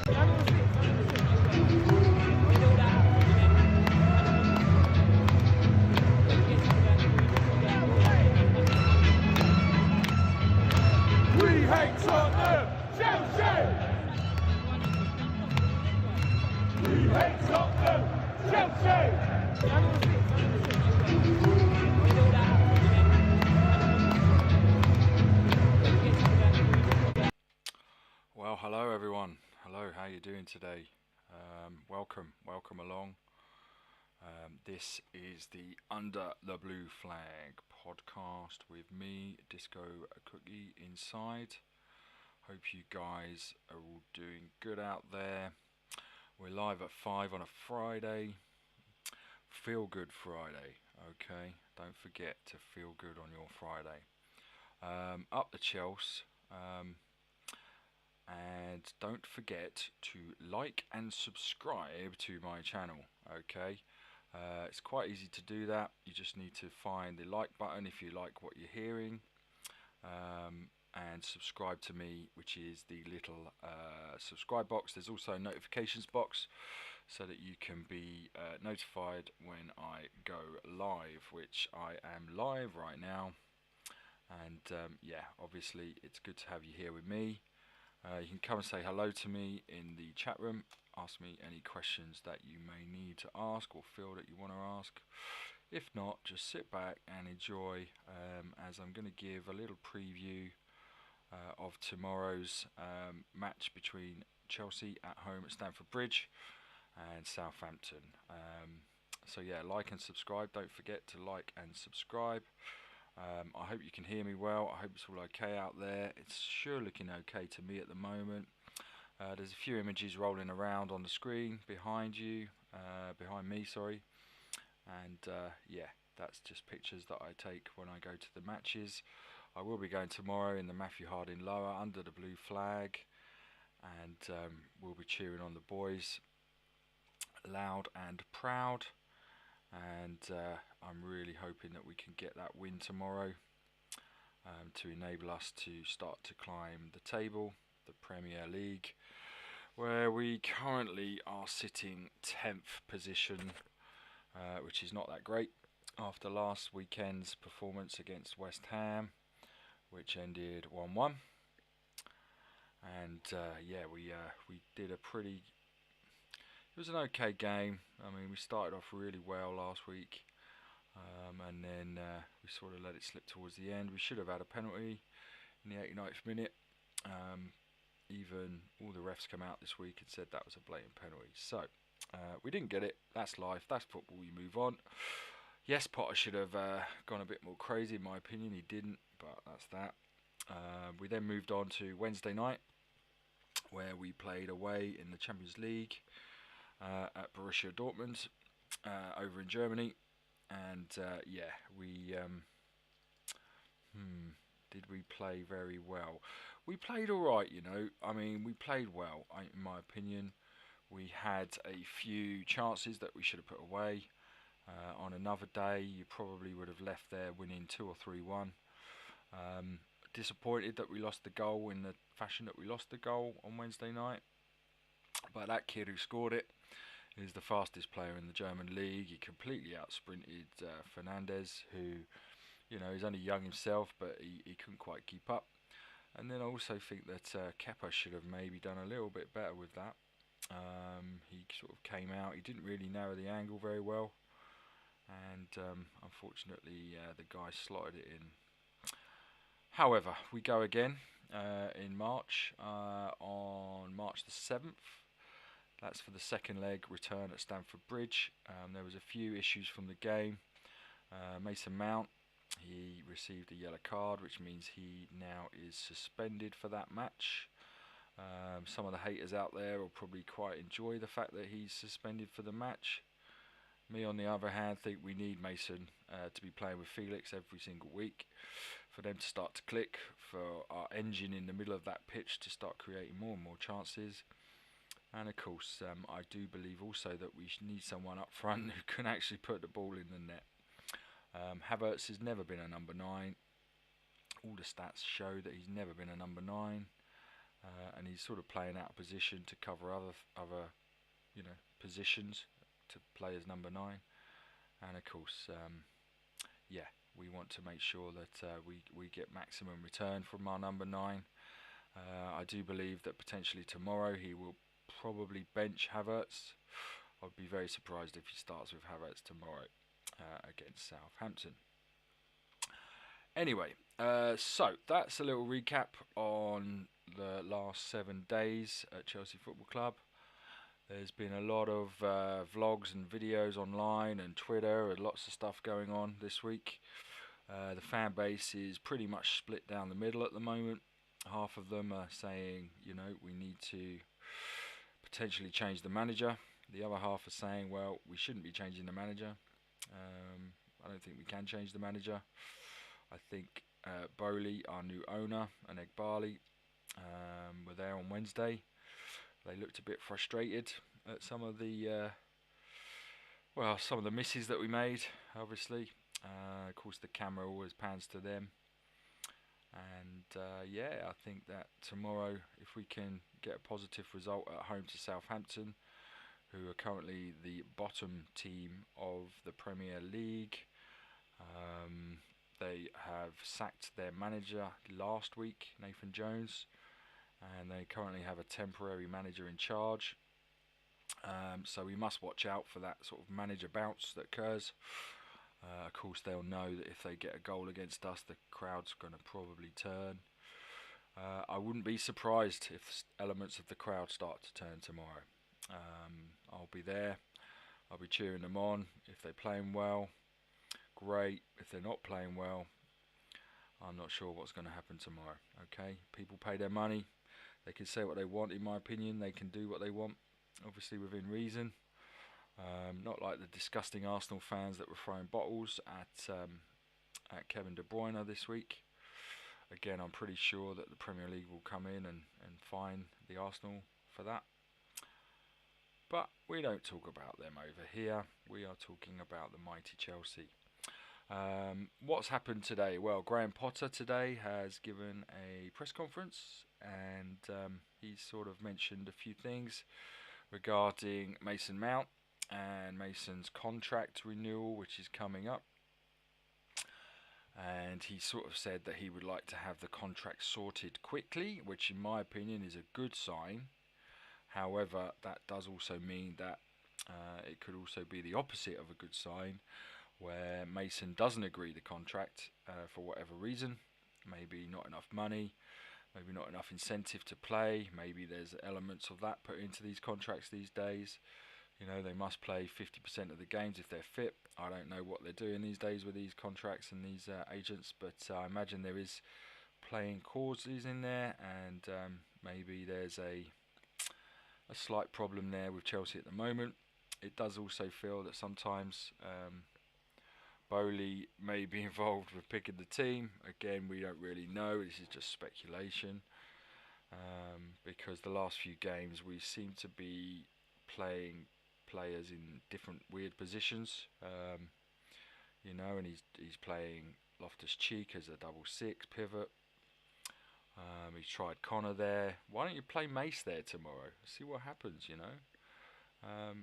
We hate Tottenham! Chelsea! We hate Tottenham! Chelsea! Well, hello everyone. Hello, how you doing today? Welcome along. This is the Under the Blue Flag podcast with me, Disco Cookie, inside. Hope you guys are all doing good out there. We're live at 5 on a Friday. Feel good Friday, okay? Don't forget to feel good on your Friday. UptheChels. And don't forget to like and subscribe to my channel, okay? It's quite easy to do that. You just need to find the like button if you like what you're hearing, and subscribe to me, which is the little subscribe box. There's also a notifications box so that you can be notified when I go live, which I am live right now. And yeah, obviously it's good to have you here with me. You can come and say hello to me in the chat room. Ask me any questions that you may need to ask or feel that you want to ask. If not, just sit back and enjoy, as I'm going to give a little preview of tomorrow's match between Chelsea at home at Stamford Bridge and Southampton. So yeah, like and subscribe. Don't forget to like and subscribe. I hope you can hear me well. I hope it's all okay out there. It's sure looking okay to me at the moment. There's a few images rolling around on the screen behind you, behind me, sorry. And yeah, that's just pictures that I take when I go to the matches. I will be going tomorrow in the Matthew Harding Lower under the blue flag, and we'll be cheering on the boys loud and proud. And I'm really hoping that we can get that win tomorrow to enable us to start to climb the table, the Premier League, where we currently are sitting 10th position, which is not that great after last weekend's performance against West Ham, which ended 1-1. And yeah, we did a pretty... It was an okay game. I mean, we started off really well last week, and then we sort of let it slip towards the end. We should have had a penalty in the 89th minute. Even all the refs come out this week and said that was a blatant penalty. So we didn't get it. That's life. That's football. You move on. Yes, Potter should have gone a bit more crazy, in my opinion. He didn't, but that's that. We then moved on to Wednesday night, where we played away in the Champions League at Borussia Dortmund over in Germany. And yeah, we did we play very well? We played alright, you know. I mean, we played well, in my opinion. We had a few chances that we should have put away. On another day, you probably would have left there winning 2 or 3-1. Disappointed that we lost the goal in the fashion that we lost the goal on Wednesday night. But that kid who scored it is the fastest player in the German league. He completely out-sprinted Fernandes, who, you know, he's only young himself, but he couldn't quite keep up. And then I also think that Kepa should have maybe done a little bit better with that. He sort of came out, he didn't really narrow the angle very well, and unfortunately the guy slotted it in. However, we go again in March, on March the 7th. That's for the second leg return at Stamford Bridge. There was a few issues from the game. Mason Mount, he received a yellow card, which means he now is suspended for that match. Some of the haters out there will probably quite enjoy the fact that he's suspended for the match. Me, on the other hand, think we need Mason to be playing with Felix every single week, for them to start to click, for our engine in the middle of that pitch to start creating more and more chances. And of course, I do believe also that we need someone up front who can actually put the ball in the net. Havertz has never been a number 9. All the stats show that he's never been a number 9. and he's sort of playing out of position to cover other positions to play as number 9. And of course, yeah, we want to make sure that we get maximum return from our number 9. I do believe that potentially tomorrow he will probably bench Havertz. I'd be very surprised if he starts with Havertz tomorrow against Southampton. Anyway, so that's a little recap on the last 7 days at Chelsea Football Club. There's been a lot of vlogs and videos online and Twitter and lots of stuff going on this week. The fan base is pretty much split down the middle at the moment. Half of them are saying, we need to potentially change the manager. The other half are saying, well, we shouldn't be changing the manager. I don't think we can change the manager. I think Bowley, our new owner, and Egbali were there on Wednesday. They looked a bit frustrated at some of the misses that we made, obviously. Of course, the camera always pans to them. And yeah, I think that tomorrow, if we can get a positive result at home to Southampton, who are currently the bottom team of the Premier League, they have sacked their manager last week, Nathan Jones, and they currently have a temporary manager in charge. So we must watch out for that sort of manager bounce that occurs. Of course, they'll know that if they get a goal against us, the crowd's going to probably turn. I wouldn't be surprised if elements of the crowd start to turn tomorrow. I'll be there. I'll be cheering them on. If they're playing well, great. If they're not playing well, I'm not sure what's going to happen tomorrow. Okay, people pay their money. They can say what they want. In my opinion, they can do what they want, obviously within reason. Not like the disgusting Arsenal fans that were throwing bottles at Kevin De Bruyne this week. Again, I'm pretty sure that the Premier League will come in and fine the Arsenal for that. But we don't talk about them over here. We are talking about the mighty Chelsea. What's happened today? Well, Graham Potter today has given a press conference, and he's sort of mentioned a few things regarding Mason Mount and Mason's contract renewal, which is coming up. And he sort of said that he would like to have the contract sorted quickly, which in my opinion is a good sign. However, that does also mean that it could also be the opposite of a good sign, where Mason doesn't agree the contract for whatever reason. Maybe not enough money, maybe not enough incentive to play, maybe there's elements of that put into these contracts these days. They must play 50% of the games if they're fit. I don't know what they're doing these days with these contracts and these agents, but I imagine there is playing clauses in there, and maybe there's a slight problem there with Chelsea at the moment. It does also feel that sometimes Bowley may be involved with picking the team. Again, we don't really know. This is just speculation, because the last few games we seem to be playing players in different weird positions, and he's playing Loftus-Cheek as a double 6 pivot. He's tried Connor there. Why don't you play Mace there tomorrow? See what happens.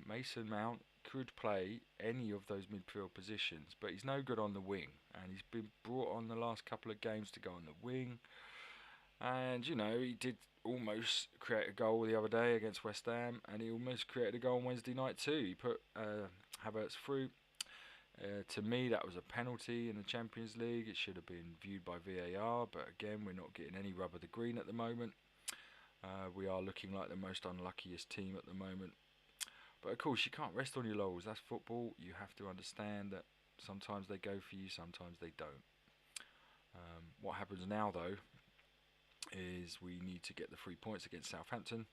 Mason Mount could play any of those midfield positions, but he's no good on the wing, and he's been brought on the last couple of games to go on the wing. And he did almost create a goal the other day against West Ham, and he almost created a goal on Wednesday night too. He put Havertz through. To me, that was a penalty in the Champions League. It should have been viewed by VAR, but again, we're not getting any rub of the green at the moment. We are looking like the most unluckiest team at the moment. But of course, you can't rest on your laurels. That's football. You have to understand that sometimes they go for you, sometimes they don't. What happens now, though, is we need to get the 3 points against Southampton.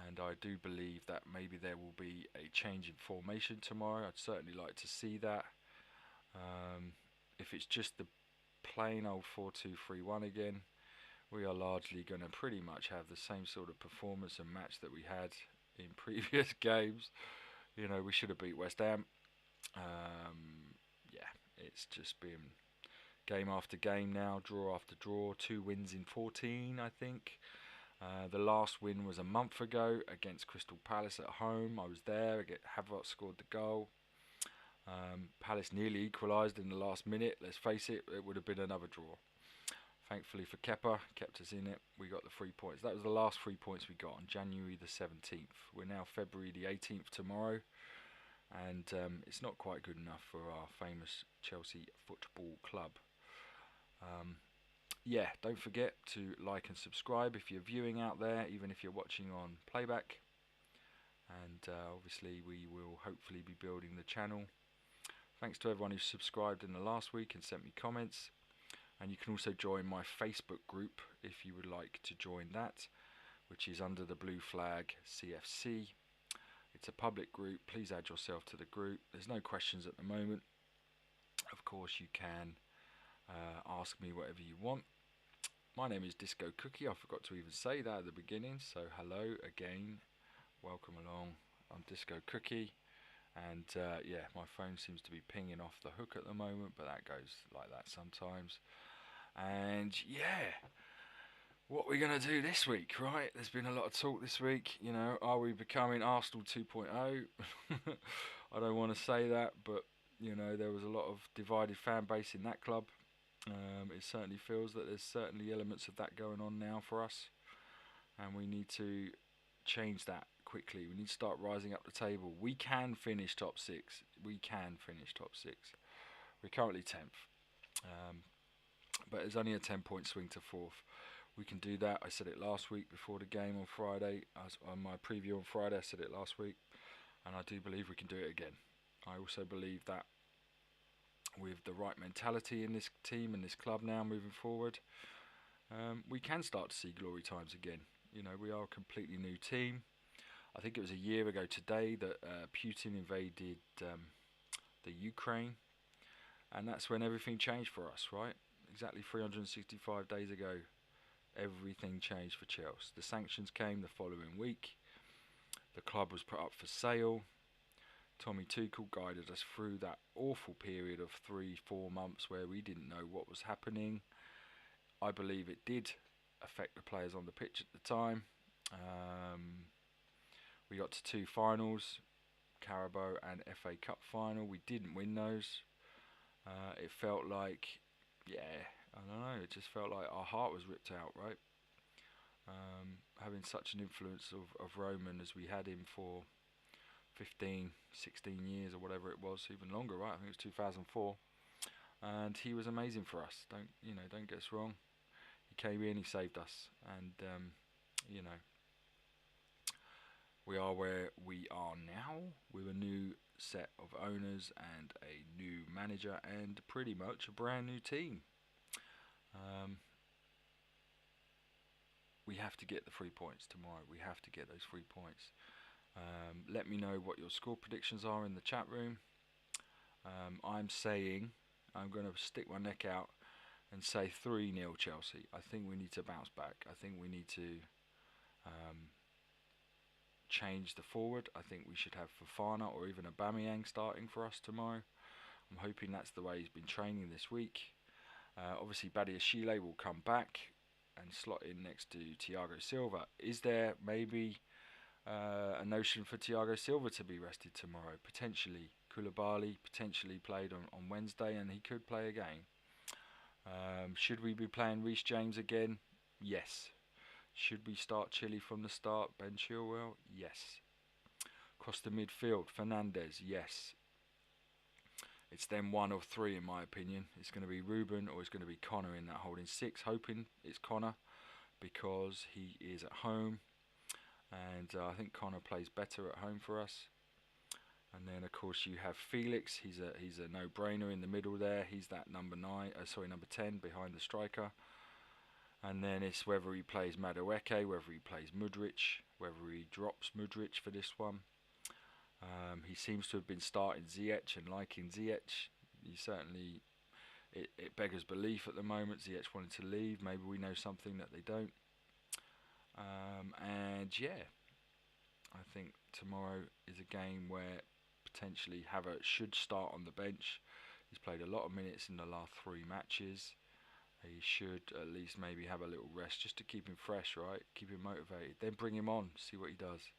And I do believe that maybe there will be a change in formation tomorrow. I'd certainly like to see that. If it's just the plain old 4-2-3-1 again, we are largely going to pretty much have the same sort of performance and match that we had in previous games. We should have beat West Ham. Yeah, it's just been game after game now, draw after draw, 2 wins in 14, I think. The last win was a month ago against Crystal Palace at home. I was there. Havertz scored the goal. Palace nearly equalised in the last minute. Let's face it, it would have been another draw. Thankfully for Kepa, kept us in it. We got the 3 points. That was the last 3 points we got on January the 17th. We're now February the 18th tomorrow. And it's not quite good enough for our famous Chelsea Football Club. Yeah, don't forget to like and subscribe if you're viewing out there, even if you're watching on playback. And obviously we will hopefully be building the channel. Thanks to everyone who subscribed in the last week and sent me comments. And you can also join my Facebook group if you would like to join that, which is under the blue flag CFC. It's a public group. Please add yourself to the group. There's no questions at the moment. Of course, you can ask me whatever you want. My name is Disco Cookie. I forgot to even say that at the beginning. So hello again. Welcome along. I'm Disco Cookie. And yeah, my phone seems to be pinging off the hook at the moment, but that goes like that sometimes. And yeah, what we're going to do this week, right? There's been a lot of talk this week. You know, are we becoming Arsenal 2.0? I don't want to say that, but you know, there was a lot of divided fan base in that club. It certainly feels that there's certainly elements of that going on now for us, and we need to change that quickly. We need to start rising up the table. We can finish top 6. We can finish top 6. We're currently 10th, but there's only a 10-point swing to 4th. We can do that. I said it last week before the game on Friday. On my preview on Friday, I said it last week, and I do believe we can do it again. I also believe that with the right mentality in this team and this club now moving forward, we can start to see glory times again. You know, we are a completely new team. I think it was a year ago today that Putin invaded the Ukraine, and that's when everything changed for us, right? Exactly 365 days ago, everything changed for Chelsea. The sanctions came the following week. The club was put up for sale. Tommy Tuchel guided us through that awful period of 3-4 months where we didn't know what was happening. I believe it did affect the players on the pitch at the time. We got to 2 finals, Carabao and FA Cup final. We didn't win those. It felt like, yeah, I don't know, it just felt like our heart was ripped out, right? Having such an influence of Roman as we had him for 15, 16 years or whatever it was, even longer, right? I think it was 2004. And he was amazing for us. Don't get us wrong. He came in, he saved us, and you know, we are where we are now with a new set of owners and a new manager and pretty much a brand new team. We have to get the 3 points tomorrow. We have to get those 3 points. Let me know what your score predictions are in the chat room. I'm saying, I'm going to stick my neck out and say 3-0 Chelsea. I think we need to bounce back. I think we need to change the forward. I think we should have Fofana or even Aubameyang starting for us tomorrow. I'm hoping that's the way he's been training this week. Obviously Badiashile will come back and slot in next to Thiago Silva. Is there maybe a notion for Thiago Silva to be rested tomorrow? Potentially. Koulibaly potentially played on Wednesday and he could play again. Should we be playing Reece James again? Yes. Should we start Chile from the start? Ben Chilwell? Yes. Across the midfield, Fernandes? Yes. It's then one of 3 in my opinion. It's going to be Ruben or it's going to be Connor in that holding 6. Hoping it's Connor because he is at home. And I think Connor plays better at home for us. And then of course you have Felix. He's a no-brainer in the middle there. He's that number 10 behind the striker. And then it's whether he plays Madueke, whether he plays Mudryk, whether he drops Mudryk for this one. He seems to have been starting Ziyech and liking Ziyech. He certainly, it beggars belief at the moment. Ziyech wanted to leave. Maybe we know something that they don't. And yeah, I think tomorrow is a game where potentially Havertz should start on the bench. He's played a lot of minutes in the last 3 matches. He should at least maybe have a little rest just to keep him fresh, right? Keep him motivated. Then bring him on, see what he does.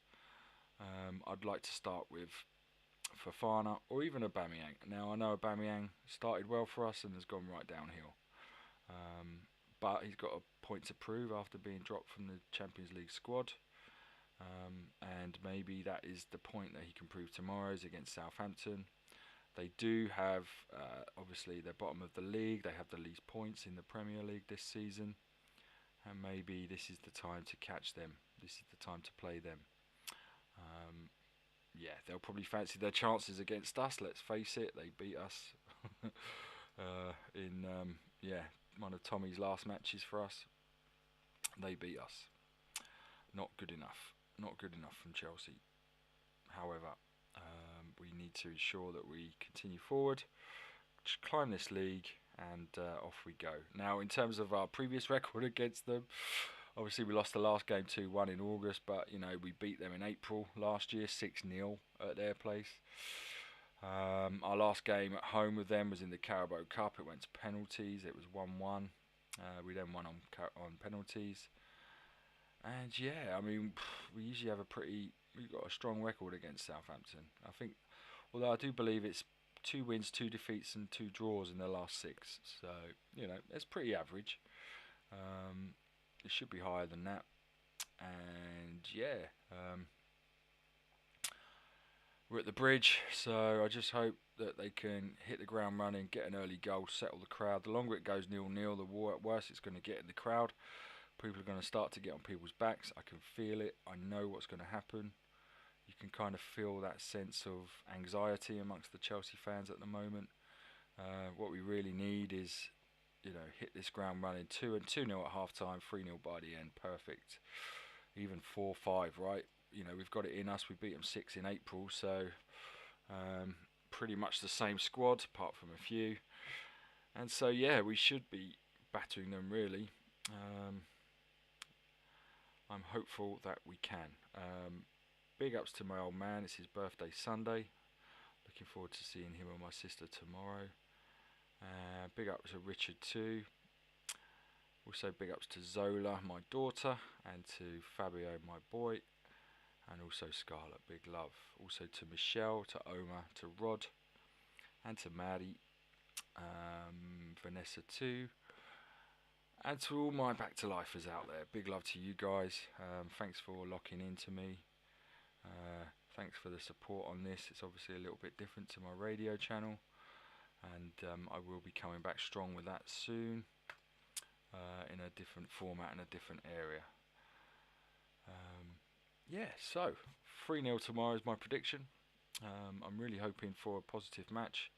I'd like to start with Fofana or even Aubameyang. Now I know Aubameyang started well for us and has gone right downhill. But he's got a point to prove after being dropped from the Champions League squad. And maybe that is the point that he can prove tomorrow's against Southampton. They do have, obviously, they're bottom of the league. They have the least points in the Premier League this season. And maybe this is the time to catch them. This is the time to play them. Yeah, they'll probably fancy their chances against us. Let's face it, they beat us in one of Tommy's last matches for us. They beat us. Not good enough. Not good enough from Chelsea. However, we need to ensure that we continue forward, climb this league, and off we go. Now, in terms of our previous record against them, obviously we lost the last game 2-1 in August, but we beat them in April last year, 6-0 at their place. Our last game at home with them was in the Carabao Cup. It went to penalties. It was 1-1. We then won on penalties. And yeah, I mean, we usually have we've got a strong record against Southampton. I think, although I do believe it's 2 wins, 2 defeats and 2 draws in their last 6. So, it's pretty average. It should be higher than that. And yeah, we're at the bridge, so I just hope that they can hit the ground running, get an early goal, settle the crowd. The longer it goes 0-0, the worse it's going to get in the crowd. People are going to start to get on people's backs. I can feel it. I know what's going to happen. You can kind of feel that sense of anxiety amongst the Chelsea fans at the moment. What we really need is, hit this ground running. 2-0 at half time, 3-0 by the end. Perfect. Even 4-5, right? We've got it in us. We beat them 6 in April, so pretty much the same squad, apart from a few. And so, yeah, we should be battering them, really. I'm hopeful that we can. Big ups to my old man. It's his birthday Sunday. Looking forward to seeing him and my sister tomorrow. Big ups to Richard too. Also big ups to Zola, my daughter, and to Fabio, my boy, and also Scarlett. Big love. Also to Michelle, to Omar, to Rod, and to Maddie, Vanessa too. And to all my back to lifers out there, big love to you guys. Thanks for locking into me. Thanks for the support on this. It's obviously a little bit different to my radio channel, and I will be coming back strong with that soon, in a different format and a different area. So 3-0 tomorrow is my prediction. I'm really hoping for a positive match.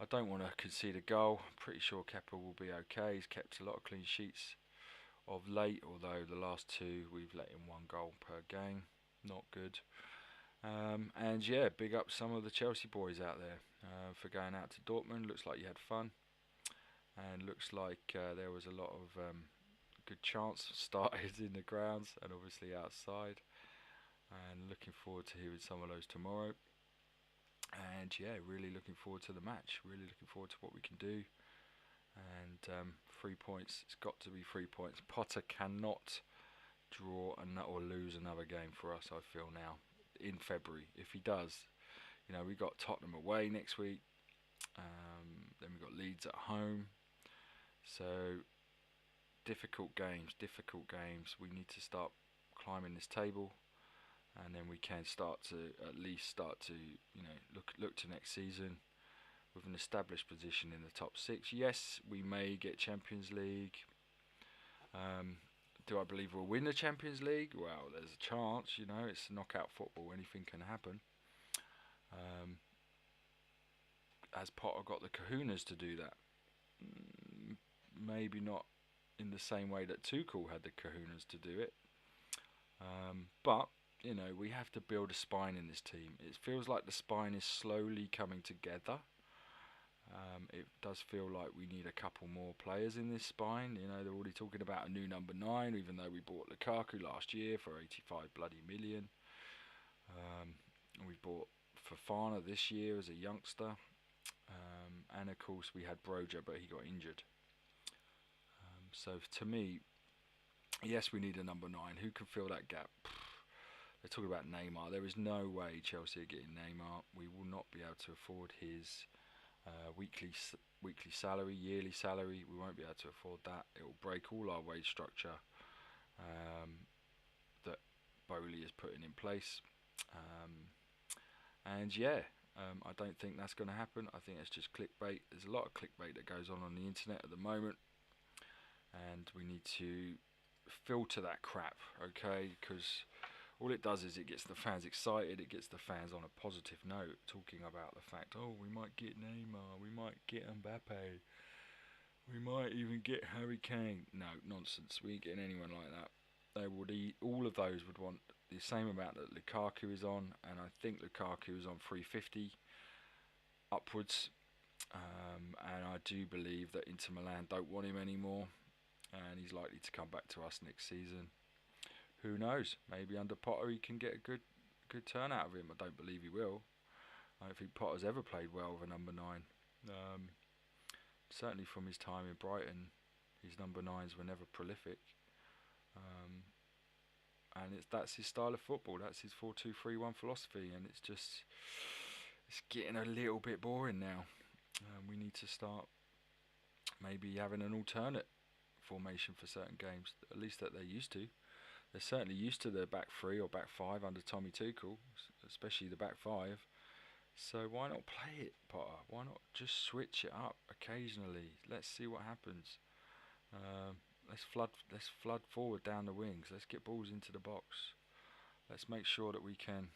I don't want to concede a goal. I'm pretty sure Kepa will be okay. He's kept a lot of clean sheets of late, although the last 2 we've let in 1 goal per game. Not good. And yeah, big up some of the Chelsea boys out there for going out to Dortmund. Looks like you had fun, and looks like there was a lot of good chants started in the grounds and obviously outside. And looking forward to hearing some of those tomorrow. And yeah, really looking forward to the match. Really looking forward to what we can do. And 3 points. It's got to be 3 points. Potter cannot draw or lose another game for us, I feel now, in February. If he does, we got Tottenham away next week. Then we got Leeds at home. So difficult games. We need to start climbing this table. And then we can at least start to look to next season with an established position in the top 6. Yes, we may get Champions League. Do I believe we'll win the Champions League? Well, there's a chance. It's knockout football. Anything can happen. Has Potter got the kahunas to do that? Maybe not in the same way that Tuchel had the kahunas to do it. But we have to build a spine in this team. It feels like the spine is slowly coming together. It does feel like we need a couple more players in this spine. They're already talking about a new number 9, even though we bought Lukaku last year for 85 bloody million. We bought Fofana this year as a youngster. And of course we had Broja, but he got injured. So to me, yes, we need a number 9. Who can fill that gap? They're talking about Neymar. There is no way Chelsea are getting Neymar. We will not be able to afford his weekly salary, yearly salary. We won't be able to afford that. It will break all our wage structure that Bowley is putting in place. And yeah, I don't think that's going to happen. I think it's just clickbait. There's a lot of clickbait that goes on the internet at the moment, and we need to filter that crap, okay? Because all it does is it gets the fans excited, it gets the fans on a positive note, talking about the fact, oh, we might get Neymar, we might get Mbappe, we might even get Harry Kane. No, nonsense. We ain't getting anyone like that. They would all of those would want the same amount that Lukaku is on, and I think Lukaku is on 350 upwards. And I do believe that Inter Milan don't want him anymore, and he's likely to come back to us next season. Who knows? Maybe under Potter he can get a good turn out of him. I don't believe he will. I don't think Potter's ever played well with a number 9. Certainly from his time in Brighton, his number 9s were never prolific. And that's his style of football. That's his 4-2-3-1 philosophy, and it's getting a little bit boring now. We need to start maybe having an alternate formation for certain games, at least that they're used to. They're certainly used to their back 3 or back 5 under Tommy Tuchel, especially the back 5. So why not play it, Potter? Why not just switch it up occasionally? Let's see what happens. Let's flood forward down the wings. Let's get balls into the box. Let's make sure that we can,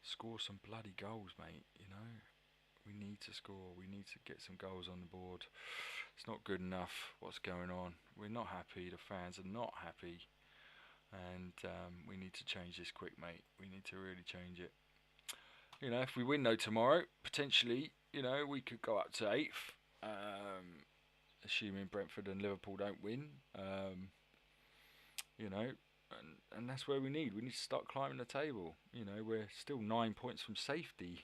score some bloody goals, mate. We need to score. We need to get some goals on the board. It's not good enough what's going on. We're not happy. The fans are not happy. And we need to change this quick, mate. We need to really change it. If we win though tomorrow, potentially, we could go up to 8th. Assuming Brentford and Liverpool don't win. And that's where we need. We need to start climbing the table. We're still 9 points from safety.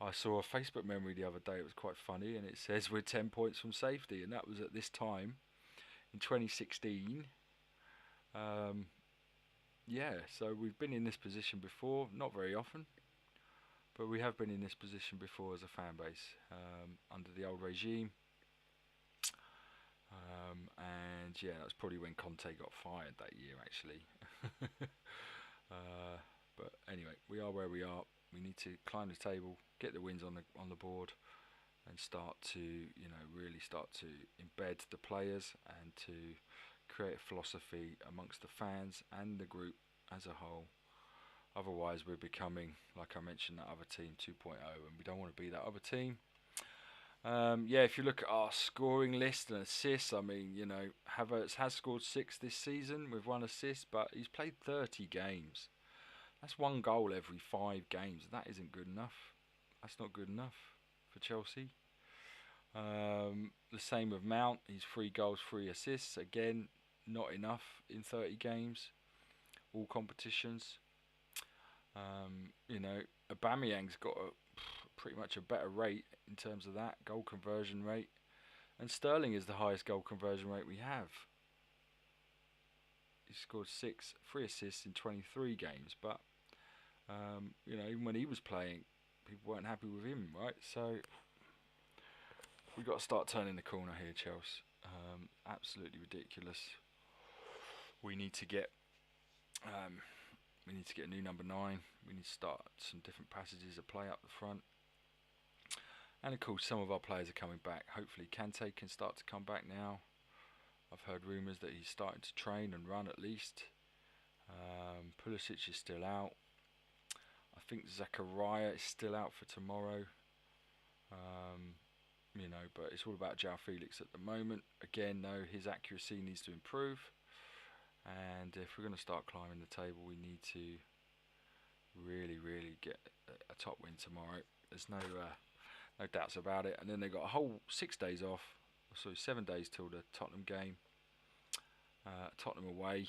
I saw a Facebook memory the other day. It was quite funny, and it says we're 10 points from safety, and that was at this time in 2016. So we've been in this position before, not very often, but we have been in this position before as a fan base under the old regime. And yeah, that's probably when Conte got fired that year, actually. But anyway, we are where we are. We need to climb the table, get the wins on the board, and start to really start to embed the players and to create a philosophy amongst the fans and the group as a whole. Otherwise, we're becoming, like I mentioned, that other team 2.0, and we don't want to be that other team. If you look at our scoring list and assists, I mean, Havertz has scored 6 this season with 1 assist, but he's played 30 games. That's 1 goal every 5 games. That isn't good enough. That's not good enough for Chelsea. The same with Mount. He's 3 goals, 3 assists. Again, not enough in 30 games. All competitions. Aubameyang's got pretty much a better rate in terms of that goal conversion rate, and Sterling is the highest goal conversion rate we have. He scored 3 assists in 23 games, but even when he was playing, people weren't happy with him, right? So we've got to start turning the corner here, Chelsea. Absolutely ridiculous. We need to get a new number 9. We need to start some different passages of play up the front. And of course, some of our players are coming back. Hopefully, Kante can start to come back now. I've heard rumours that he's starting to train and run at least. Pulisic is still out. I think Zakaria is still out for tomorrow. But it's all about João Felix at the moment. Again, though, his accuracy needs to improve. And if we're going to start climbing the table, we need to really, really get a top win tomorrow. There's no doubts about it. And then they've got a whole 6 days off. Sorry, 7 days till the Tottenham game. Tottenham away.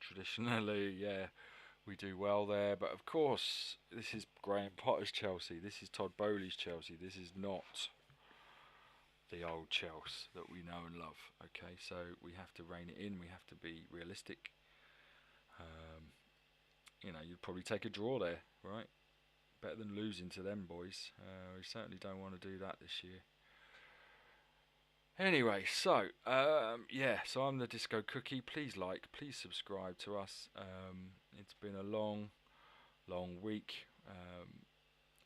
Traditionally, yeah, we do well there. But of course, this is Graham Potter's Chelsea. This is Todd Bowley's Chelsea. This is not the old Chelsea that we know and love. Okay, so we have to rein it in. We have to be realistic. You know, you'd probably take a draw there, right? Better than losing to them boys. We certainly don't want to do that this year. Anyway, so yeah, so I'm the Disco Cookie. Please like, please subscribe to us. It's been a long week.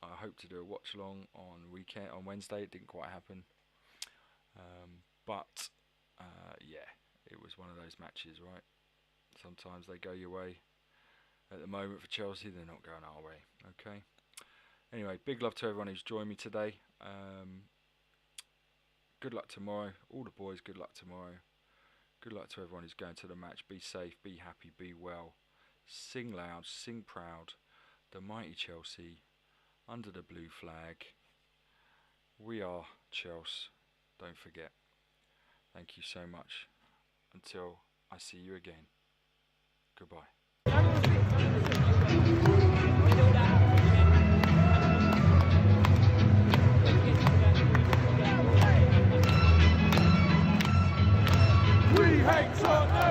I hope to do a watch along on Wednesday. It didn't quite happen, but yeah, it was one of those matches, right? Sometimes they go your way. At the moment for Chelsea, they're not going our way. Okay. Anyway, big love to everyone who's joined me today. Good luck tomorrow. All the boys, good luck tomorrow. Good luck to everyone who's going to the match. Be safe, be happy, be well. Sing loud, sing proud. The mighty Chelsea, under the blue flag. We are Chelsea. Don't forget. Thank you so much. Until I see you again. Goodbye. We hate Tottenham!